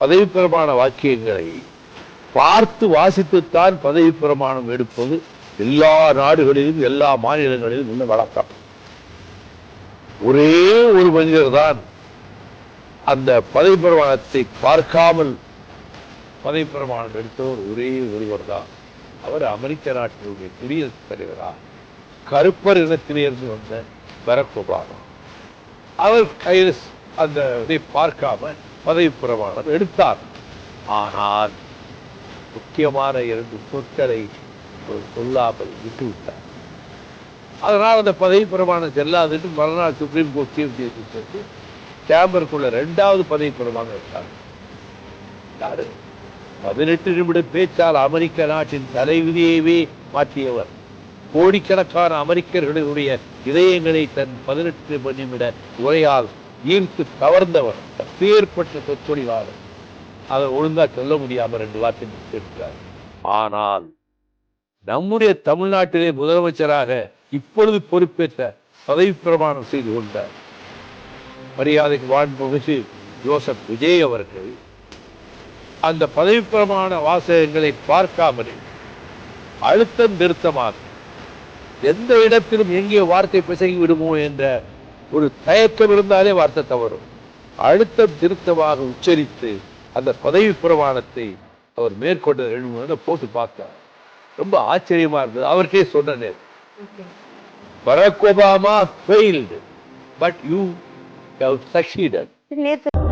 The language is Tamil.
பதவி பிரமாண வாக்கியங்களை பார்த்து வாசித்துத்தான் பதவி பிரமாணம் எடுப்பது எல்லா நாடுகளிலும் எல்லா மாநிலங்களிலும் உள்ள வழக்கம். ஒரே ஒரு மனிதர் தான் அந்த பதவி பிரமாணத்தை பார்க்காமல் பதவி பிரமாணம் எடுத்தவர் ஒரே ஒருவர் தான். அவர் அமெரிக்க நாட்டினுடைய குடியரசுத் தலைவராக கருப்பர் இனத்திலிருந்து வந்த பராக் ஒபாமா. அவர் அந்த இதை பார்க்காம பதவி பிரமாணம் எடுத்தார். ஆனால் முக்கியமான 2 சொற்களை சொல்லாமல் விட்டுவிட்டார். அதனால் அந்த பதவி பிரமாணம் செல்லாதுன்னு மறுநாள் சுப்ரீம் கோர்ட் சீஃப் ஜஸ்டிஸ் வந்து சேம்பருக்குள்ள 2வது பதவி பிரமாணம் எடுத்தார். 18 நிமிட பேச்சால் அமெரிக்க நாட்டின் தலைவிதியவே மாற்றியவர். கோடிக்கணக்கான அமெரிக்கர்களுடைய இதயங்களை தன் 18 நிமிட உரையால் ஈர்த்து கவர்ந்தவர். அப்பேற்பட்ட சொற்பொழிவாளர். அதை ஒழுங்கா சொல்ல முடியாம 2 வார்த்தை எடுத்தார். ஆனால் நம்முடைய தமிழ்நாட்டிலே முதலமைச்சராக இப்பொழுது பொறுப்பேற்ற பதவி பிரமாணம் செய்து கொண்டார் மரியாதைக்கு மாண்புமிகு ஜோசப் விஜய் அவர்கள் அந்த பதவி பிரமாண வாசகங்களை பார்க்காமலே அழுத்தம் திருத்தமாக எந்த இடத்திலும் எங்கே வார்த்தை பிசகி விடுமோ என்ற ஒரு தயக்கம் இருந்தாலே வார்த்தை தவறும். அழுத்தம் திருத்தமாக உச்சரித்து அந்த பதவி பிரமாணத்தை அவர் மேற்கொண்ட போட்டு பார்த்தார். ரொம்ப ஆச்சரியமா இருந்தது. அவர்கிட்டே சொன்னேன், Barack Obama failed, but you have succeeded.